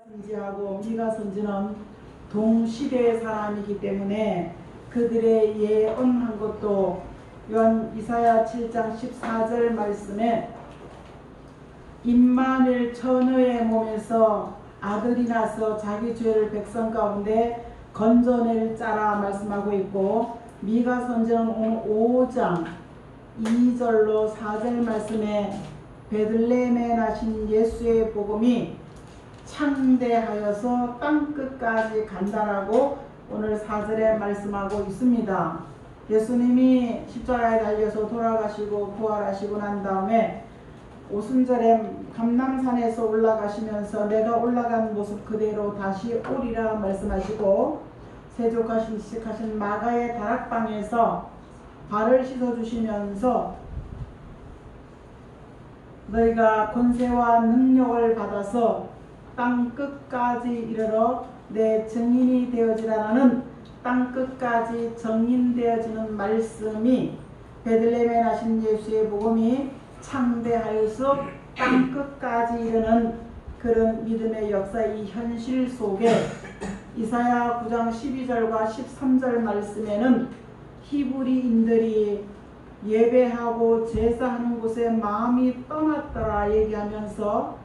선지하고 미가 선지는 동시대의 사람이기 때문에 그들의 예언한 것도 이사야 7장 14절 말씀에 임마누엘 처녀의 몸에서 아들이 나서 자기 죄를 백성 가운데 건져낼 자라 말씀하고 있고, 미가 선지는 오늘 5장 2절로 4절 말씀에 베들레헴에 나신 예수의 복음이 창대하여서 땅끝까지 간다라고 오늘 4절에 말씀하고 있습니다. 예수님이 십자가에 달려서 돌아가시고 부활하시고 난 다음에 오순절에 감람산에서 올라가시면서 내가 올라간 모습 그대로 다시 오리라 말씀하시고, 세족하신 마가의 다락방에서 발을 씻어주시면서 너희가 권세와 능력을 받아서 땅끝까지 이르러 내 증인이 되어지라는 땅끝까지 증인되어지는 말씀이 베들레헴에 나신 예수의 복음이 창대하여서 땅끝까지 이르는 그런 믿음의 역사, 이 현실 속에 이사야 9장 12절과 13절 말씀에는 히브리인들이 예배하고 제사하는 곳에 마음이 떠났더라 얘기하면서,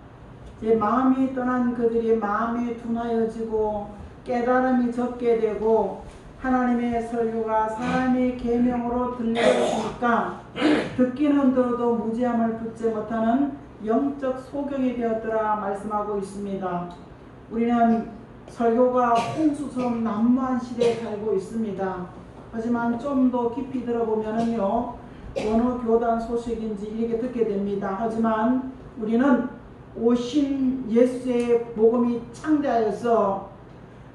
이제 마음이 떠난 그들이 마음이 둔하여지고 깨달음이 적게 되고 하나님의 설교가 사람의 계명으로 들려오니까 듣기는 들어도 무지함을 붙지 못하는 영적 소경이 되었더라 말씀하고 있습니다. 우리는 설교가 홍수처럼 난무한 시대에 살고 있습니다. 하지만 좀 더 깊이 들어보면은요, 어느 교단 소식인지 이렇게 듣게 됩니다. 하지만 우리는 오신 예수의 복음이 창대하여서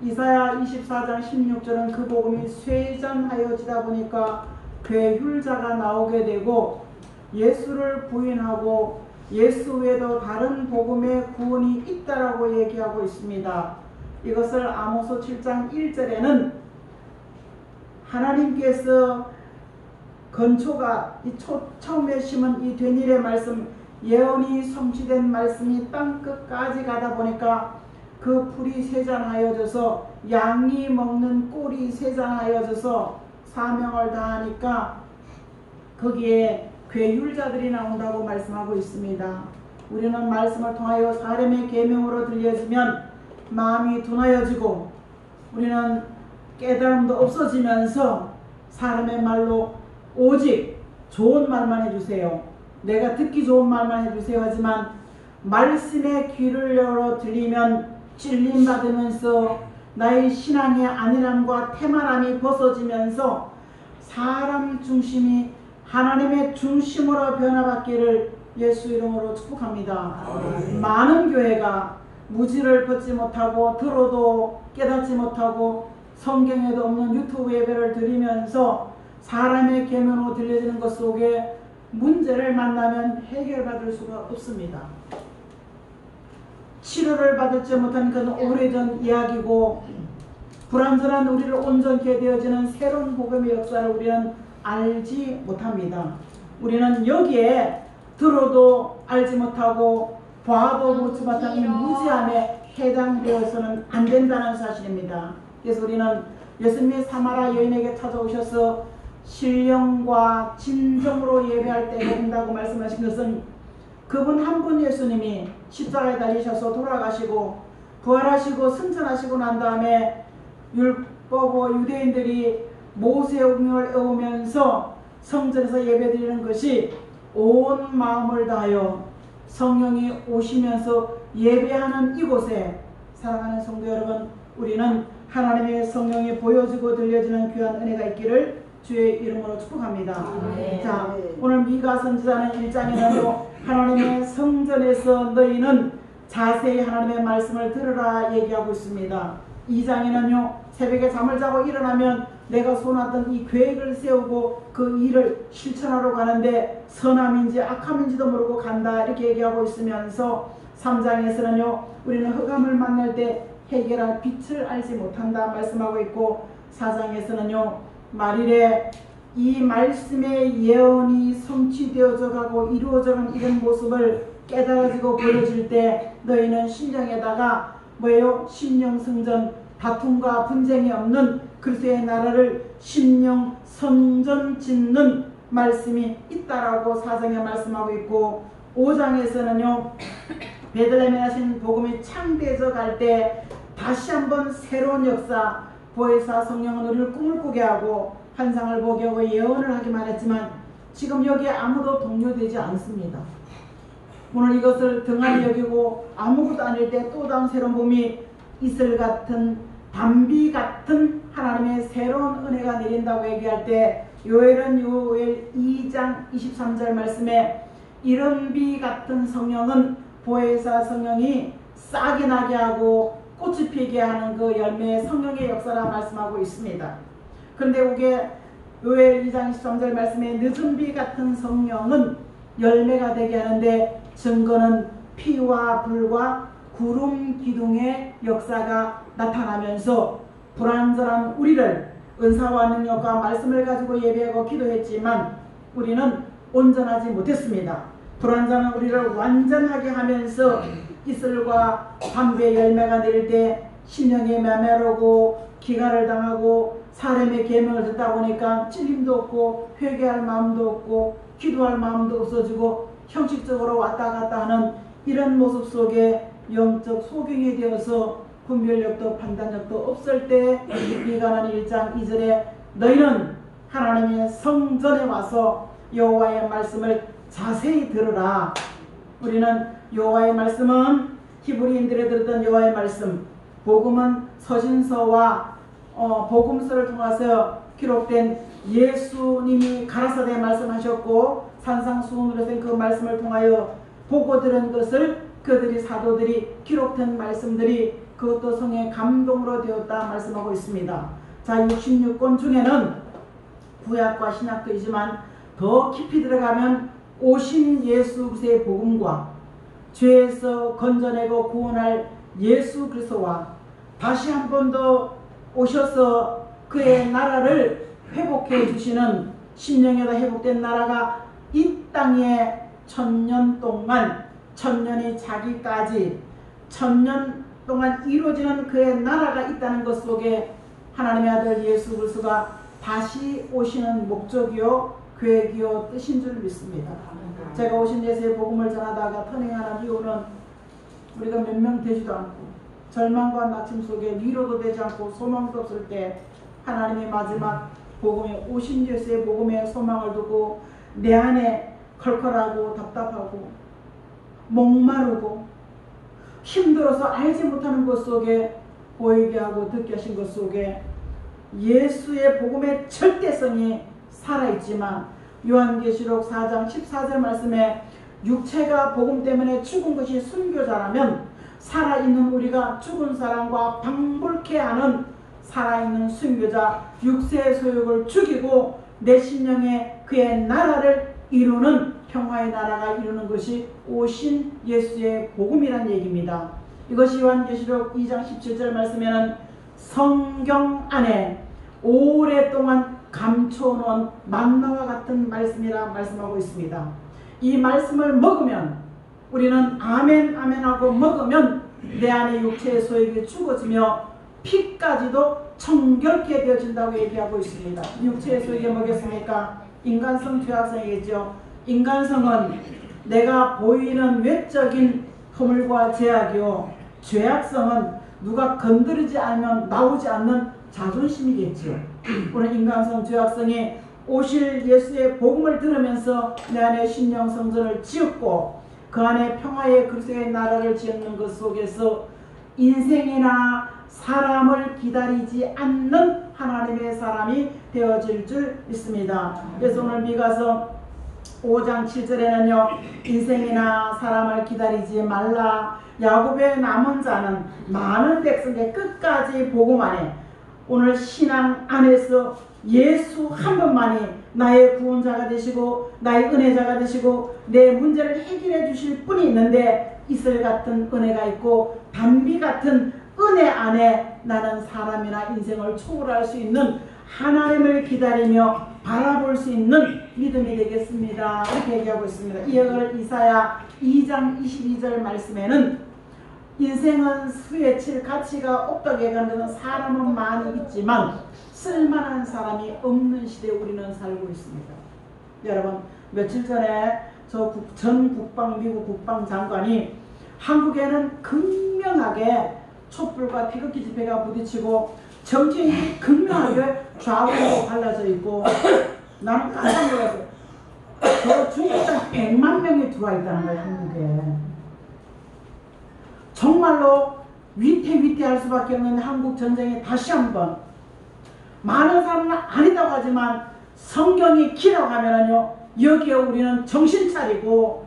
이사야 24장 16절은 그 복음이 쇠잔하여지다 보니까 괴휼자가 나오게 되고 예수를 부인하고 예수 외에도 다른 복음의 구원이 있다라고 얘기하고 있습니다. 이것을 아모스 7장 1절에는 하나님께서 건초가 처음에 심은 이 된일의 말씀, 예언이 성취된 말씀이 땅끝까지 가다 보니까 그 풀이 세잔하여져서 양이 먹는 꼴이 세잔하여져서 사명을 다하니까 거기에 괴휼자들이 나온다고 말씀하고 있습니다. 우리는 말씀을 통하여 사람의 계명으로 들려지면 마음이 둔하여지고 우리는 깨달음도 없어지면서 사람의 말로 오직 좋은 말만 해주세요, 내가 듣기 좋은 말만 해주세요 하지만 말씀의 귀를 열어 들리면 찔림받으면서 나의 신앙의 안일함과 태만함이 벗어지면서 사람 중심이 하나님의 중심으로 변화받기를 예수 이름으로 축복합니다. 많은 교회가 무지를 벗지 못하고 들어도 깨닫지 못하고 성경에도 없는 유튜브 예배를 드리면서 사람의 계명으로 들려지는 것 속에 문제를 만나면 해결받을 수가 없습니다. 치료를 받지 못한 그는 오래전 이야기고, 불완전한 우리를 온전케 되어지는 새로운 복음의 역사를 우리는 알지 못합니다. 우리는 여기에 들어도 알지 못하고 봐도 보지 못한 이 무지함에 해당되어서는 안 된다는 사실입니다. 그래서 우리는 예수님이 사마라 여인에게 찾아오셔서 신령과 진정으로 예배할 때 된다고 말씀하신 것은 그분 한 분 예수님이 십자가에 달리셔서 돌아가시고 부활하시고 승천하시고 난 다음에 율법과 유대인들이 모세오경을 외우면서 성전에서 예배드리는 것이 온 마음을 다하여 성령이 오시면서 예배하는 이곳에, 사랑하는 성도 여러분, 우리는 하나님의 성령이 보여지고 들려지는 귀한 은혜가 있기를 주의 이름으로 축복합니다. 자, 오늘 미가 선지자는 1장에는요 하나님의 성전에서 너희는 자세히 하나님의 말씀을 들으라 얘기하고 있습니다. 2장에는요 새벽에 잠을 자고 일어나면 내가 손았던 이 계획을 세우고 그 일을 실천하러 가는데 선함인지 악함인지도 모르고 간다 이렇게 얘기하고 있으면서 3장에서는요 우리는 흑암을 만날 때 해결할 빛을 알지 못한다 말씀하고 있고, 4장에서는요 말일에 이 말씀의 예언이 성취되어져 가고 이루어져가는 이런 모습을 깨달아지고 보여질 때 너희는 신령에다가 뭐예요? 심령 성전, 다툼과 분쟁이 없는 그리스도의 나라를 심령 성전 짓는 말씀이 있다라고 사정에 말씀하고 있고, 5장에서는요 베들레헴에 하신 복음이 창대해져 갈 때 다시 한번 새로운 역사, 보혜사 성령은 우리를 꿈을 꾸게 하고 환상을 보게 하고 예언을 하기만 했지만 지금 여기에 아무도 동요되지 않습니다. 오늘 이것을 등한히 여기고 아무것도 아닐 때 또 다른 새로운 봄이 이슬 같은 담비 같은 하나님의 새로운 은혜가 내린다고 얘기할 때, 요엘은 요엘 2장 23절 말씀에 이런 비 같은 성령은 보혜사 성령이 싹이 나게 하고 꽃이 피게 하는 그 열매의 성령의 역사라 말씀하고 있습니다. 그런데 이게 요엘 2장 23절 말씀에 늦은 비 같은 성령은 열매가 되게 하는데, 증거는 피와 불과 구름 기둥의 역사가 나타나면서 불완전한 우리를 은사와 능력과 말씀을 가지고 예배하고 기도했지만 우리는 온전하지 못했습니다. 불완전한 우리를 완전하게 하면서 이슬과 담배 열매가 내릴 때 심령이 메마르고 기갈을 당하고 사람의 계명을 듣다 보니까 찔림도 없고 회개할 마음도 없고 기도할 마음도 없어지고 형식적으로 왔다 갔다 하는 이런 모습 속에 영적 소경이 되어서 분별력도 판단력도 없을 때, 미가는 1장 2절에 너희는 하나님의 성전에 와서 여호와의 말씀을 자세히 들으라. 우리는 여호와의 말씀은 히브리인들이 들었던 여호와의 말씀, 복음은 서신서와 복음서를 통해서 기록된 예수님이 가라사대에 말씀하셨고 산상수훈으로 된 그 말씀을 통하여 보고 들은 것을 그들이 사도들이 기록된 말씀들이 그것도 성의 감동으로 되었다 말씀하고 있습니다. 자, 66권 중에는 구약과 신약도 있지만 더 깊이 들어가면 오신 예수 그리스도의 복음과 죄에서 건져내고 구원할 예수 그리스도와 다시 한 번 더 오셔서 그의 나라를 회복해 주시는 심령에도 회복된 나라가 이 땅에 1000년 동안, 1000년이 자기까지 1000년 동안 이루어지는 그의 나라가 있다는 것 속에 하나님의 아들 예수 그리스도가 다시 오시는 목적이요 계획이요 뜻인 줄 믿습니다. 제가 오신 예수의 복음을 전하다가 터닝하는 이유는 우리가 몇 명 되지도 않고 절망과 낙심 속에 위로도 되지 않고 소망도 없을 때 하나님의 마지막 복음에 오신 예수의 복음에 소망을 두고 내 안에 컬컬하고 답답하고 목마르고 힘들어서 알지 못하는 것 속에 보이게 하고 듣게 하신 것 속에 예수의 복음의 절대성이 살아있지만 요한계시록 4장 14절 말씀에 육체가 복음 때문에 죽은 것이 순교자라면 살아있는 우리가 죽은 사람과 방불케 하는 살아있는 순교자 육체의 소욕을 죽이고 내 심령에 그의 나라를 이루는 평화의 나라가 이루는 것이 오신 예수의 복음이란 얘기입니다. 이것이 요한계시록 2장 17절 말씀에는 성경 안에 오랫동안 감춰놓은 만나와 같은 말씀이라 말씀하고 있습니다. 이 말씀을 먹으면 우리는 아멘 아멘 하고 먹으면 내 안에 육체의 소욕이 죽어지며 피까지도 청결케 되어진다고 얘기하고 있습니다. 육체의 소욕이 뭐겠습니까? 인간성 죄악성이겠죠. 인간성은 내가 보이는 외적인 허물과 제약이요, 죄악성은 누가 건드리지 않으면 나오지 않는 자존심이겠죠. 오늘 인간성 죄악성이 오실 예수의 복음을 들으면서 내 안에 신령 성전을 지었고 그 안에 평화의 그리스도의 나라를 지었는 것 속에서 인생이나 사람을 기다리지 않는 하나님의 사람이 되어질 줄 믿습니다. 그래서 오늘 미가서 5장 7절에는요 인생이나 사람을 기다리지 말라. 야곱의 남은 자는 많은 백성의 끝까지 복음 안에 오늘 신앙 안에서 예수 한 분만이 나의 구원자가 되시고 나의 은혜자가 되시고 내 문제를 해결해 주실 분이 있는데 이슬 같은 은혜가 있고 단비 같은 은혜 안에 나는 사람이나 인생을 초월할 수 있는 하나님을 기다리며 바라볼 수 있는 믿음이 되겠습니다. 이렇게 얘기하고 있습니다. 이어갈 이사야 2장 22절 말씀에는 인생은 수에 칠 가치가 없다고 얘기하는 것은 사람은 많이 있지만 쓸만한 사람이 없는 시대에 우리는 살고 있습니다. 여러분, 며칠 전에 전 미국 국방장관이 한국에는 극명하게 촛불과 태극기 집회가 부딪히고 정치인이 극명하게 좌우로 갈라져 있고 나는 깜짝 놀랐어요. 저 중국 땅 100만 명이 들어와 있다는 거예요, 한국에. 정말로 위태위태할 수밖에 없는 한국 전쟁이 다시 한번, 많은 사람은 아니다고 하지만 성경이 기록하면은요, 여기에 우리는 정신 차리고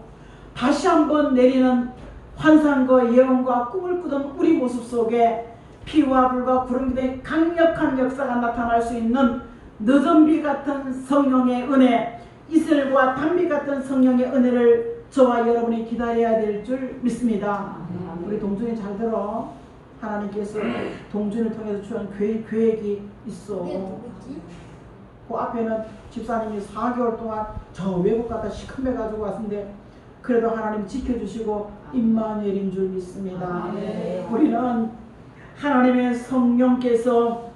다시 한번 내리는 환상과 예언과 꿈을 꾸던 우리 모습 속에 피와 불과 구름 기대의 강력한 역사가 나타날 수 있는 늦은 비 같은 성령의 은혜, 이슬과 단비 같은 성령의 은혜를 저와 여러분이 기다려야 될 줄 믿습니다. 우리 동준이 잘 들어. 하나님께서 동준을 통해서 주한 계획이 있어. 그 앞에는 집사님이 4개월 동안 저 외국 갔다 시큰배 가지고 왔는데 그래도 하나님 지켜주시고 임마누엘인 줄 믿습니다. 우리는 하나님의 성령께서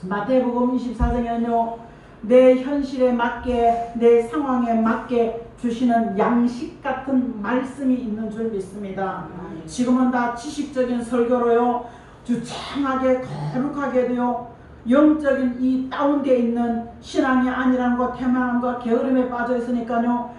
마태복음 24장에는요, 내 현실에 맞게, 내 상황에 맞게 주시는 양식 같은 말씀이 있는 줄 믿습니다. 지금은 다 지식적인 설교로요, 주창하게 거룩하게도요, 영적인 이 다운되어 있는 신앙이 아니라는 것, 태만함과 게으름에 빠져 있으니까요,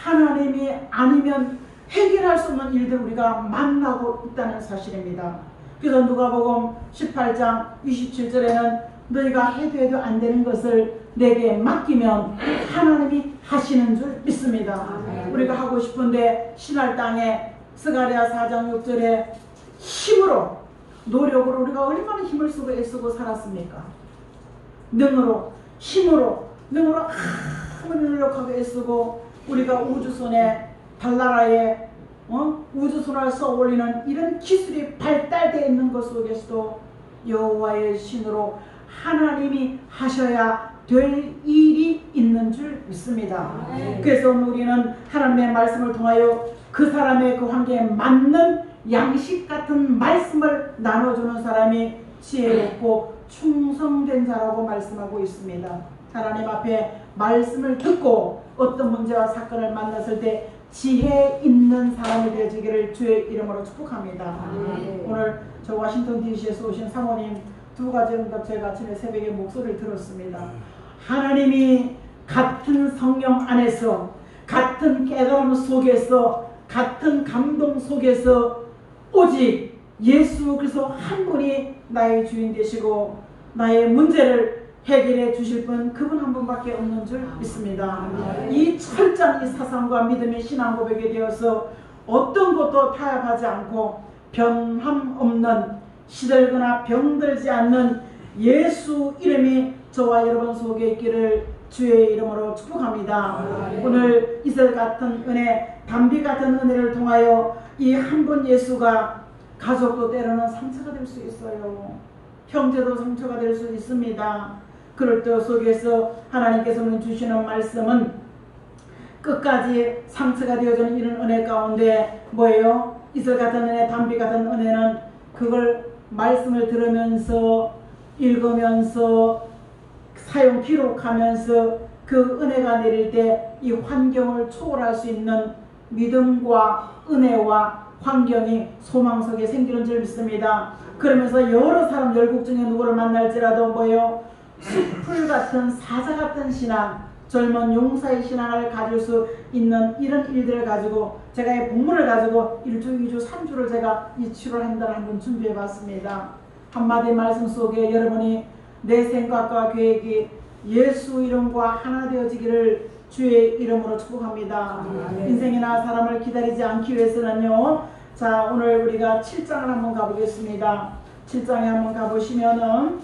하나님이 아니면 해결할 수 없는 일들 우리가 만나고 있다는 사실입니다. 그래서 누가복음 18장 27절에는 너희가 해도 안 되는 것을 내게 맡기면 하나님이 하시는 줄 믿습니다. 우리가 하고 싶은데 신할 땅에 스가랴 4장 6절에 힘으로, 노력으로 우리가 얼마나 힘을 쓰고 애쓰고 살았습니까? 능으로, 힘으로, 아무리 노력하고 애쓰고 우리가 우주선에, 달나라에 우주선을 쏘아 올리는 이런 기술이 발달되어 있는 것 속에서도 여호와의 신으로 하나님이 하셔야 될 일이 있는 줄 믿습니다. 그래서 우리는 하나님의 말씀을 통하여 그 사람의 그 환경에 맞는 양식 같은 말씀을 나눠주는 사람이 지혜롭고 충성된 자라고 말씀하고 있습니다. 하나님 앞에 말씀을 듣고 어떤 문제와 사건을 만났을 때 지혜 있는 사람이 되어지기를 주의 이름으로 축복합니다. 오늘 저 워싱턴 DC에서 오신 사모님 두 가지 응답 제가 아침에 새벽에 목소리를 들었습니다. 하나님이 같은 성령 안에서, 같은 깨달음 속에서, 같은 감동 속에서 오직 예수 그리스도 한 분이 나의 주인 되시고 나의 문제를 해결해 주실 분, 그분 한 분밖에 없는 줄 믿습니다. 이 철저한 이 사상과 믿음의 신앙 고백에 되어서 어떤 것도 타협하지 않고 변함 없는, 시들거나 병들지 않는 예수 이름이 저와 여러분 속에 있기를 주의 이름으로 축복합니다. 오늘 이슬 같은 은혜, 단비 같은 은혜를 통하여 이 한 분 예수가 가족도 때로는 상처가 될 수 있어요. 형제도 상처가 될 수 있습니다. 그럴 때 속에서 하나님께서 주시는 말씀은 끝까지 상처가 되어주는 이런 은혜 가운데 뭐예요? 이슬 같은 은혜, 단비 같은 은혜는 그걸 말씀을 들으면서, 읽으면서, 사용 기록하면서 그 은혜가 내릴 때 이 환경을 초월할 수 있는 믿음과 은혜와 환경이 소망 속에 생기는 줄 믿습니다. 그러면서 여러 사람 열국 중에 누구를 만날지라도 뭐예요? 숲풀 같은 사자 같은 신앙, 젊은 용사의 신앙을 가질 수 있는 이런 일들을 가지고 제가 이 본문을 가지고 1주, 2주, 3주를 제가 이 7월 한 달 한번 준비해 봤습니다. 한마디 말씀 속에 여러분이 내 생각과 계획이 예수 이름과 하나 되어지기를 주의 이름으로 축복합니다. 인생이나 사람을 기다리지 않기 위해서는요, 자 오늘 우리가 7장을 한번 가보겠습니다. 7장에 한번 가보시면은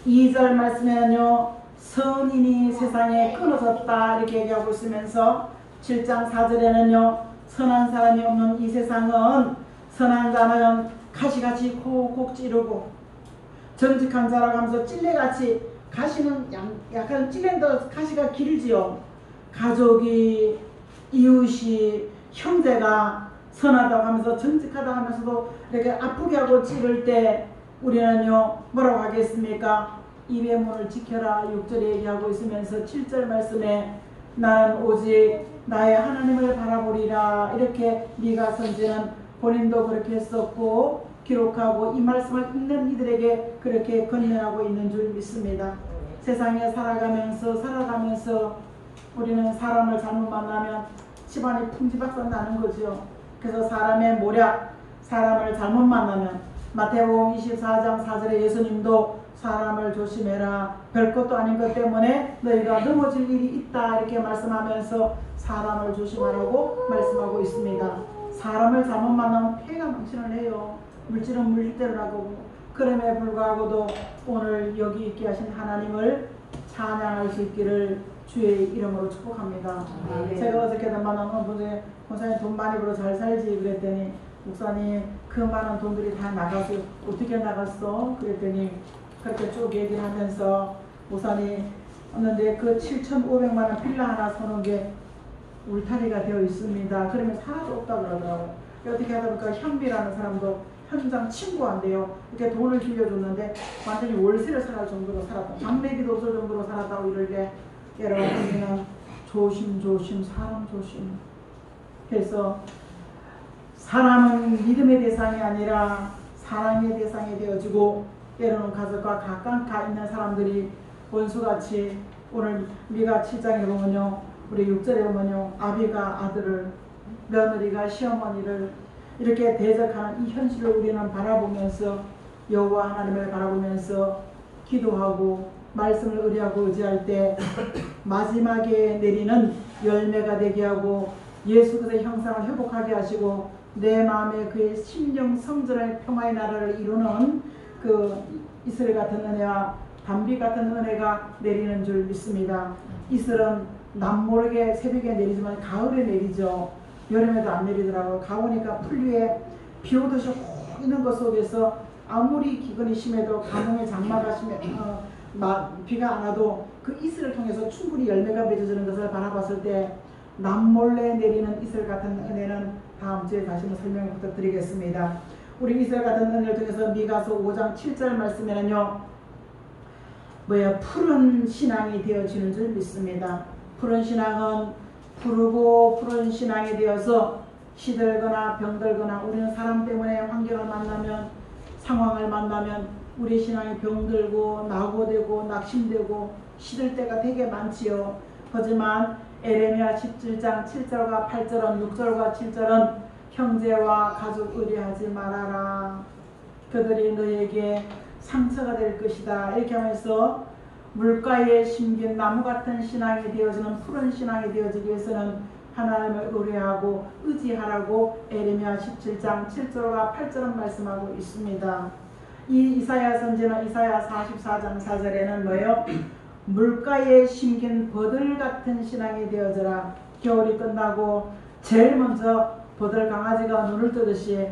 2절 말씀에는요, 선인이 세상에 끊어졌다 이렇게 얘기하고 있으면서 7장 4절에는요, 선한 사람이 없는 이 세상은 선한 자는 가시같이 콕콕 찌르고 정직한 자라고 하면서 찔레같이, 가시는 약간 찔레도 가시가 길지요. 가족이, 이웃이, 형제가 선하다고 하면서 정직하다 하면서도 이렇게 아프게 하고 찌를 때 우리는요 뭐라고 하겠습니까? 입의 문을 지켜라 6절에 얘기하고 있으면서 7절 말씀에 나는 오직 나의 하나님을 바라보리라 이렇게 미가 선지는 본인도 그렇게 했었고 기록하고 이 말씀을 읽는 이들에게 그렇게 건면하고 있는 줄 믿습니다. 세상에 살아가면서 우리는 사람을 잘못 만나면 집안이 풍지박산 나는 거죠. 그래서 사람의 모략, 사람을 잘못 만나면 마태복음 24장 4절에 예수님도 사람을 조심해라. 별것도 아닌 것 때문에 너희가 넘어질 일이 있다. 이렇게 말씀하면서 사람을 조심하라고 말씀하고 있습니다. 사람을 잘못 만나면 폐가 망신을 해요. 물질은 물질대로 나가고 그럼에 불구하고도 오늘 여기 있게 하신 하나님을 찬양할 수 있기를 주의 이름으로 축복합니다. 제가 어저께도 만나는 분에 목사님 돈 많이 벌어 잘 살지 그랬더니 목사님 그 많은 돈들이 다 나가서 어떻게 나갔어? 그랬더니 그렇게 쭉 얘기를 하면서 목사님 없는데 그 7,500만원 빌라 하나 사놓은 게 울타리가 되어 있습니다. 그러면 하나도 없다고 그러더라고요. 어떻게 하다 보니까 현비라는 사람도 현장 친구한데요. 이렇게 돈을 빌려줬는데 완전히 월세를 살할 정도로 살았다. 장래기도 없을 정도로 살았다고 이러게 여러분 우리는 조심 사람 조심. 그래서 사람은 믿음의 대상이 아니라 사랑의 대상이 되어지고 때로는 가족과 가까이 있는 사람들이 원수같이 오늘 미가 7장에 보면요. 우리 6절에 보면요. 아비가 아들을 며느리가 시어머니를 이렇게 대적하는 이 현실을 우리는 바라보면서 여호와 하나님을 바라보면서 기도하고 말씀을 의지할 때 마지막에 내리는 열매가 되게 하고 예수 그리스도의 형상을 회복하게 하시고 내 마음에 그의 심령 성전의 평화의 나라를 이루는 그 이슬 같은 은혜와 단비 같은 은혜가 내리는 줄 믿습니다. 이슬은 남모르게 새벽에 내리지만 가을에 내리죠. 여름에도 안 내리더라고요. 가오니까 풀 위에 비 오듯이 혹 있는 것 속에서 아무리 기근이 심해도 가뭄의 장마가 비가 안 와도 그 이슬을 통해서 충분히 열매가 맺어지는 것을 바라봤을 때 남몰래 내리는 이슬 같은 은혜는 다음 주에 다시 한번 설명 부탁드리겠습니다. 우리 이슬 같은 은혜를 통해서 미가서 5장 7절 말씀에는요. 푸른 신앙이 되어지는 줄 믿습니다. 푸른 신앙은 푸르고 푸른 신앙이 되어서 시들거나 병들거나 우리는 사람 때문에 환경을 만나면 상황을 만나면 우리 신앙이 병들고 낙오되고 낙심되고 시들 때가 되게 많지요. 하지만 에레미야 17장 7절과 8절은 6절과 7절은 형제와 가족 의뢰하지 말아라. 그들이 너에게 상처가 될 것이다. 이렇게 하면서 물가에 심긴 나무 같은 신앙이 되어지는 푸른 신앙이 되어지기 위해서는 하나님을 의뢰하고 의지하라고 에레미야 17장 7절과 8절은 말씀하고 있습니다. 이 이사야 선지는 이사야 44장 4절에는 뭐예요? 물가에 심긴 버들 같은 신앙이 되어져라. 겨울이 끝나고 제일 먼저 버들 강아지가 눈을 뜨듯이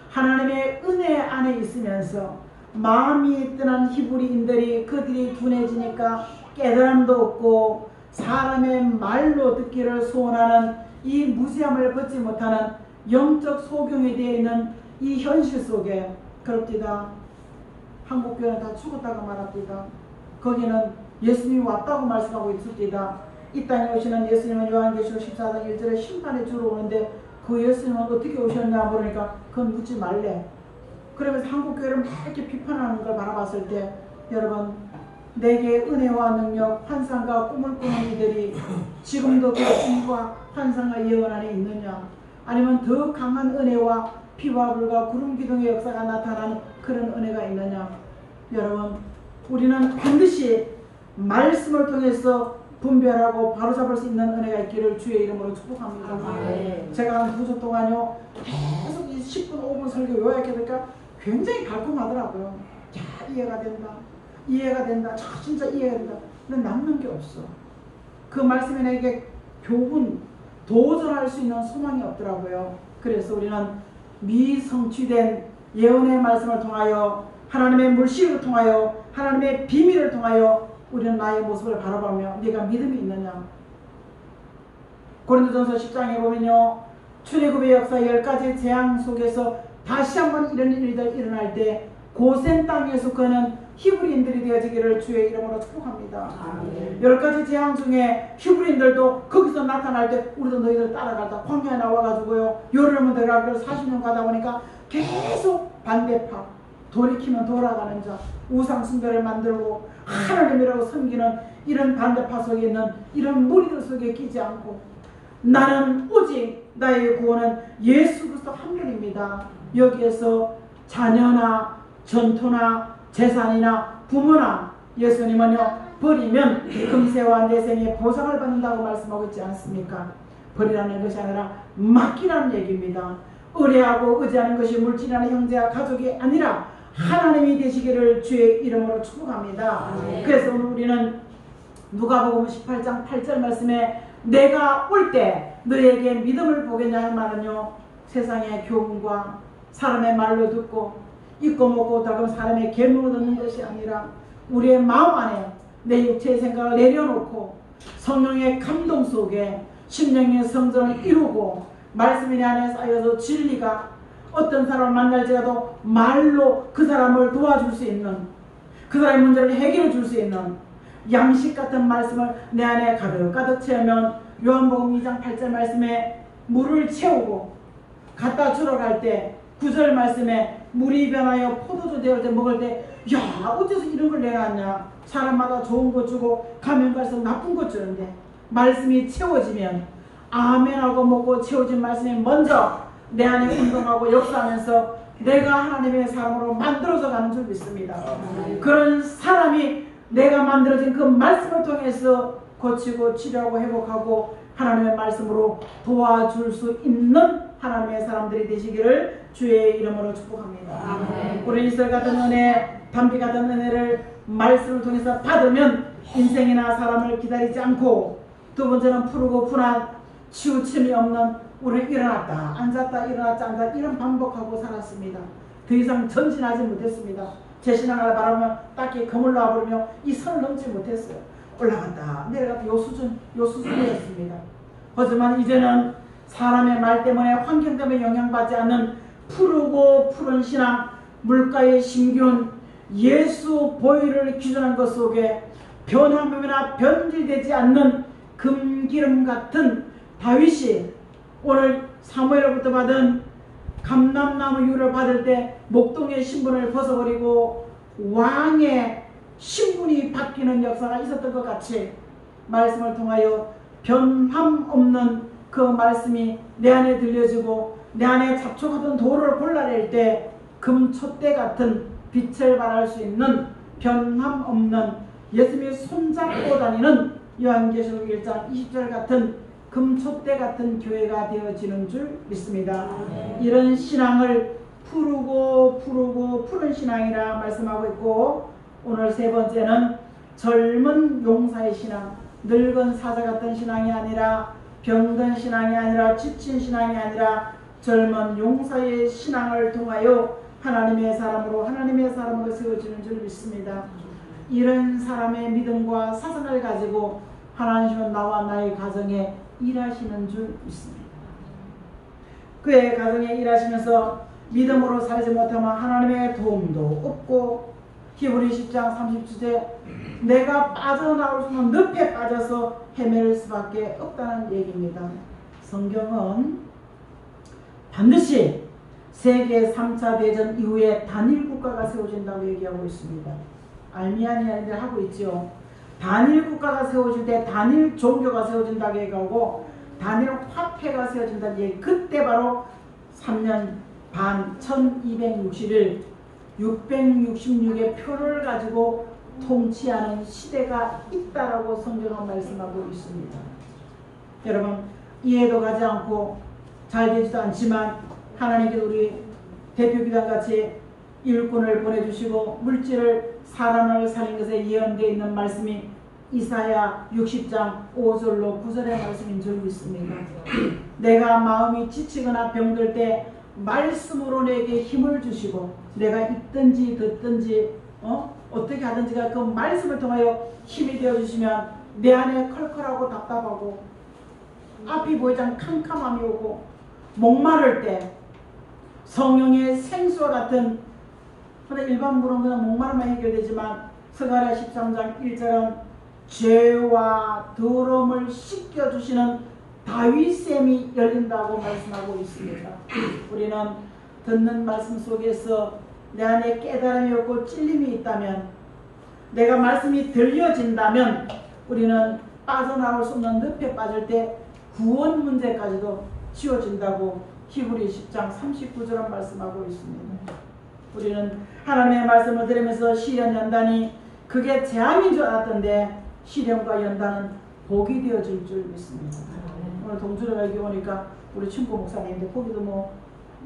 하나님의 은혜 안에 있으면서 마음이 뜨는 히브리인들이 그들이 둔해지니까 깨달음도 없고 사람의 말로 듣기를 소원하는 이 무지함을 벗지 못하는 영적 소경이 되어 있는 이 현실 속에 그렇디다. 한국교회는 다 죽었다고 말합니다. 거기는 예수님이 왔다고 말씀하고 있습니다. 이 땅에 오시는 예수님은 요한계시록 14장 1절에 심판에 주러 오는데 그 예수님은 어떻게 오셨냐 물으니까 그건 묻지 말래. 그러면서 한국교회를 막 이렇게 비판하는 걸 바라봤을 때 여러분 내게 은혜와 능력 환상과 꿈을 꾸는 이들이 지금도 그 꿈과 환상과 예언 안에 있느냐 아니면 더 강한 은혜와 피와 불과 구름 기둥의 역사가 나타나는 그런 은혜가 있느냐. 여러분 우리는 반드시 말씀을 통해서 분별하고 바로잡을 수 있는 은혜가 있기를 주의 이름으로 축복합니다. 제가 한 2주 동안요 계속 이 10분 5분 설교 요약해드니까 굉장히 달콤하더라고요. 야 이해가 된다 진짜 이해가 된다. 근데 남는 게 없어. 그 말씀에 내게 교훈 도전할 수 있는 소망이 없더라고요. 그래서 우리는 미성취된 예언의 말씀을 통하여 하나님의 물씨를 통하여 하나님의 비밀을 통하여 우리는 나의 모습을 바라보며 네가 믿음이 있느냐. 고린도전서 10장에 보면요 출애굽의 역사 10가지 재앙 속에서 다시 한번 이런 일이 일어날 때 고센 땅에 속하는 히브리인들이 되어지기를 주의 이름으로 축복합니다. 10가지 재앙 중에 히브리인들도 거기서 나타날 때 우리도 너희들 따라가다 광야에 나와가지고요, 요르단문 들어가기로 40년 가다 보니까 계속 반대파, 돌이키면 돌아가는 자, 우상 숭배를 만들고 하나님이라고 섬기는 이런 반대파 속에 있는 이런 무리들 속에 끼지 않고, 나는 오직 나의 구원은 예수 그리스도 한 분입니다. 여기에서 자녀나 전토나 재산이나 부모나 예수님은요 버리면 금세와 내생의 보상을 받는다고 말씀하고 있지 않습니까? 버리라는 것이 아니라 맡기라는 얘기입니다. 의뢰하고 의지하는 것이 물질이나 형제와 가족이 아니라 하나님이 되시기를 주의 이름으로 축복합니다. 그래서 오늘 우리는 누가복음 18장 8절 말씀에 내가 올 때 너에게 믿음을 보겠냐 할 말은요, 세상의 교훈과 사람의 말로 듣고 입고 먹고 닦으면 사람의 계명을 듣는 것이 아니라 우리의 마음 안에 내 육체의 생각을 내려놓고 성령의 감동 속에 심령의 성전을 이루고 말씀이 내 안에 쌓여서 진리가 어떤 사람을 만날지라도 말로 그 사람을 도와줄 수 있는, 그 사람의 문제를 해결해 줄 수 있는 양식 같은 말씀을 내 안에 가득 채우면 요한복음 2장 8절 말씀에 물을 채우고 갖다 주러 갈 때 9절 말씀에 물이 변하여 포도주 되을 때 먹을 때, 야 어째서 이런 걸 내놨냐, 사람마다 좋은 거 주고 가면 갈수록 나쁜 거 주는데 말씀이 채워지면 아멘하고 먹고 채워진 말씀이 먼저 내 안에 운동하고 역사하면서 내가 하나님의 사람으로 만들어져 가는 줄 믿습니다. 그런 사람이 내가 만들어진 그 말씀을 통해서 고치고 치료하고 회복하고 하나님의 말씀으로 도와줄 수 있는 하나님의 사람들이 되시기를 주의 이름으로 축복합니다. 우리 이슬 같은 은혜, 담비 같은 은혜를 말씀을 통해서 받으면 인생이나 사람을 기다리지 않고, 두 번째는 푸르고 분한 치우침이 없는, 우리는 일어났다 앉았다 일어났다 앉았다 이런 반복하고 살았습니다. 더 이상 전진하지 못했습니다. 제 신앙을 바라보면 딱히 거물러 버리며 이 선을 넘지 못했어요. 올라갔다 내려갔다 요 수준이었습니다. 하지만 이제는 사람의 말 때문에 환경 때문에 영향받지 않는 푸르고 푸른 신앙, 물가의 심기운 예수 보혈을 기준한 것 속에 변함이나 변질되지 않는 금기름 같은 다윗이 오늘 사무엘로부터 받은 감람나무 유를 받을 때 목동의 신분을 벗어버리고 왕의 신분이 바뀌는 역사가 있었던 것 같이 말씀을 통하여 변함 없는 그 말씀이 내 안에 들려지고 내 안에 잡초같은 돌을 골라낼 때 금촛대 같은 빛을 발할 수 있는 변함 없는 예수님이 손잡고 다니는 요한계시록 1장 20절 같은 금촛대 같은 교회가 되어지는 줄 믿습니다. 이런 신앙을 푸르고 푸른 신앙이라 말씀하고 있고, 오늘 세 번째는 젊은 용사의 신앙, 늙은 사자 같은 신앙이 아니라 병든 신앙이 아니라 지친 신앙이 아니라 젊은 용사의 신앙을 통하여 하나님의 사람으로 세워지는 줄 믿습니다. 이런 사람의 믿음과 사상을 가지고 하나님은 나와 나의 가정에 일하시는 줄 믿습니다. 그의 가정에 일하시면서 믿음으로 살지 못하면 하나님의 도움도 없고, 히브리 10장 30절에 내가 빠져나올 수 없는 늪에 빠져서 헤맬 수밖에 없다는 얘기입니다. 성경은 반드시 세계 3차 대전 이후에 단일 국가가 세워진다고 얘기하고 있습니다. 알미안이 하고 있죠. 단일 국가가 세워질 때 단일 종교가 세워진다고 얘기하고 단일 화폐가 세워진다는 얘기. 그때 바로 3년 반 1260일 666의 표를 가지고 통치하는 시대가 있다라고 성경은 말씀하고 있습니다. 여러분, 이해도 가지 않고 잘 되지도 않지만 하나님께서 우리 대표기관같이 일꾼을 보내주시고 물질을 사람을 살린 것에 예언되어 있는 말씀이 이사야 60장 5절로 9절의 말씀인 줄 믿습니다. 내가 마음이 지치거나 병들 때 말씀으로 내게 힘을 주시고 내가 읽든지 듣든지 어떻게 하든지가 그 말씀을 통하여 힘이 되어주시면 내 안에 컬컬하고 답답하고 앞이 보이지 않는 캄캄함이 오고 목마를 때 성령의 생수와 같은, 그래 일반부는 그냥 목마름만 해결되지만 스가랴 13장 1절은 죄와 더러움을 씻겨주시는 다윗샘이 열린다고 말씀하고 있습니다. 우리는 듣는 말씀 속에서 내 안에 깨달음이 없고 찔림이 있다면, 내가 말씀이 들려진다면 우리는 빠져나올 수 없는 늪에 빠질 때 구원 문제까지도 지워진다고 히브리 10장 39절은 말씀하고 있습니다. 우리는 하나님의 말씀을 들으면서 시련 연단이 그게 재앙인 줄 알았던데 시련과 연단은 복이 되어질 줄 믿습니다. 오늘 동주를 여기 오니까 우리 친구 목사님인데 거기도 뭐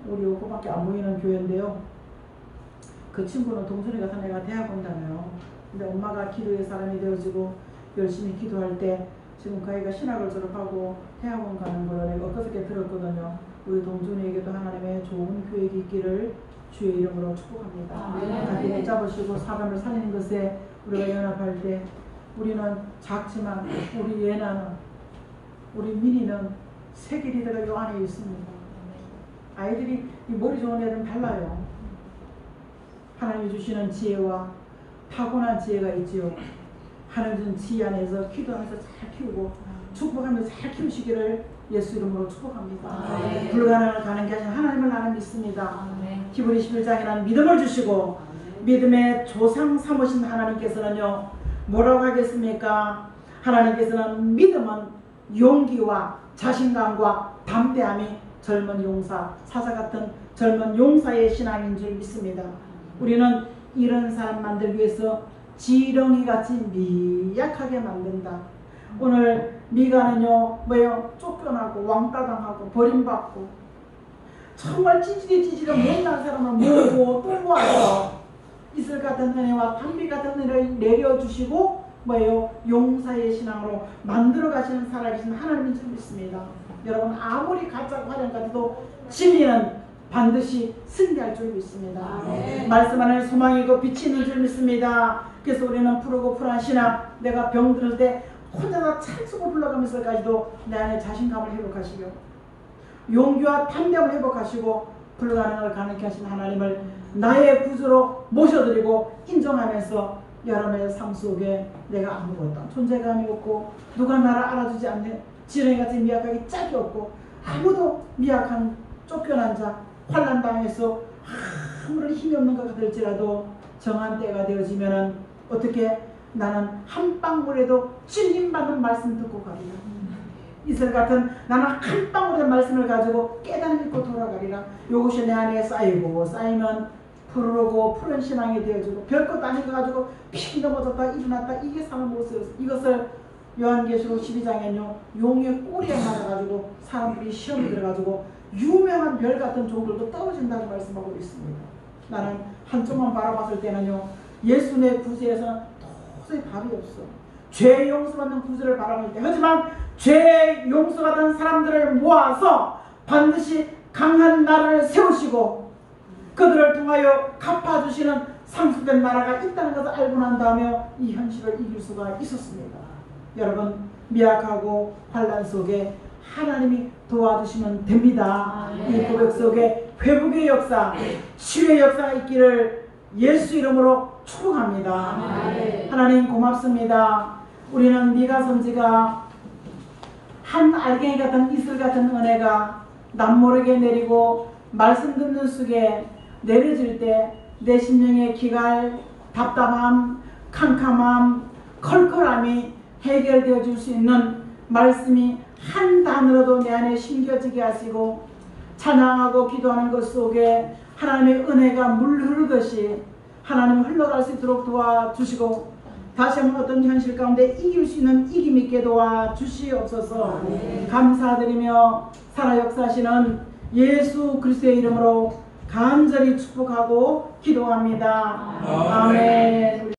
우리 요거밖에 안 보이는 교회인데요. 그 친구는 동준이 같은 애가 대학원 다녀요. 근데 엄마가 기도의 사람이 되어지고 열심히 기도할 때 지금 그 아이가 신학을 졸업하고 대학원 가는 걸 내가 엊그저께 들었거든요. 우리 동준이에게도 하나님의 좋은 교육이 있기를 주의 이름으로 축복합니다. 같이 붙잡으시고 사람을 살리는 것에 우리가 연합할 때 우리는 작지만 우리 예나는, 우리 민이는 세계 리더가 요 안에 있습니다. 아이들이 이 머리 좋은 애들은 달라요. 하나님이 주시는 지혜와 타고난 지혜가 있지요. 하나님 주신 지혜 안에서 기도하면서 잘 키우고 축복하면서 잘 키우시기를 예수 이름으로 축복합니다. 불가능을 가는 게 아니라 하나님을 나는 믿습니다. 히브리 11장에는 믿음을 주시고 믿음의 조상 삼으신 하나님께서는요 뭐라고 하겠습니까? 하나님께서는 믿음은 용기와 자신감과 담대함이 젊은 용사, 사자 같은 젊은 용사의 신앙인 줄 믿습니다. 우리는 이런 사람 만들기 위해서 지렁이같이 미약하게 만든다. 오늘 미가는요 뭐요? 쫓겨나고 왕따당하고 버림받고 정말 찌질이 못난 사람을 모으고 또 모아서 이슬 같은 은혜와 단비 같은 은혜를 내려주시고 뭐예요? 용사의 신앙으로 만들어 가시는 살아계신 하나님인 줄 믿습니다. 여러분 아무리 가짜 화령 같아도 진리는 반드시 승리할 줄 믿습니다. 말씀 안에 소망이고 빛이 있는 줄 믿습니다. 그래서 우리는 푸르고 푸른 신앙, 내가 병들 때 혼자서 찰수고 불러가면서까지도 내 안에 자신감을 회복하시고 용기와 담대함을 회복하시고 불가능을 가능케 하신 하나님을 나의 구주로 모셔드리고 인정하면서 여러분의 삶 속에 내가 아무것도 존재감이 없고 누가 나를 알아주지 않는 지렁이같이 미약하게 짝이 없고 아무도 미약한 쫓겨난 자, 환난당해서 아무런 힘이 없는 것 같을지라도 정한 때가 되어지면 어떻게 나는 한 방울에도 찔림받는 말씀 듣고 가리라. 이슬 같은 나는 한 방울의 말씀을 가지고 깨달음 있고 돌아가리라. 이것이 내 안에 쌓이고 쌓이면 푸르고 푸른 신앙이 되어지고 별것 아닌 거 가지고 픽 넘어졌다 일어났다 이게 사는 모습이었어요. 이것을 요한계시록 12장에는요 용의 꼬리에 맞아가지고 사람들이 시험이 들어가지고 유명한 별 같은 종들도 떨어진다고 말씀하고 있습니다. 나는 한쪽만 바라봤을 때는요 예수의 구제에서는 도저히 답이 없어. 죄 용서받는 구제를 바라볼 때 하지만 죄 용서받은 사람들을 모아서 반드시 강한 나라를 세우시고 그들을 통하여 갚아주시는 상속된 나라가 있다는 것을 알고 난 다음에 이 현실을 이길 수가 있었습니다. 여러분 미약하고 환난 속에 하나님이 도와주시면 됩니다. 이 고백 속에 회복의 역사, 치유의 역사가 있기를 예수 이름으로 축복합니다. 하나님 고맙습니다. 우리는 미가 선지가 한 알갱이 같은 이슬 같은 은혜가 남모르게 내리고 말씀 듣는 속에 내려질 때 내 심령의 기갈, 답답함, 캄캄함, 컬컬함이 해결되어 줄 수 있는 말씀이 한 단어로도 내 안에 심겨지게 하시고 찬양하고 기도하는 것 속에 하나님의 은혜가 물 흐르듯이 하나님 흘러갈 수 있도록 도와주시고 다시 한번 어떤 현실 가운데 이길 수 있는 이김 있게 도와주시옵소서. 감사드리며 살아 역사하시는 예수 그리스도의 이름으로 간절히 축복하고 기도합니다. 아멘.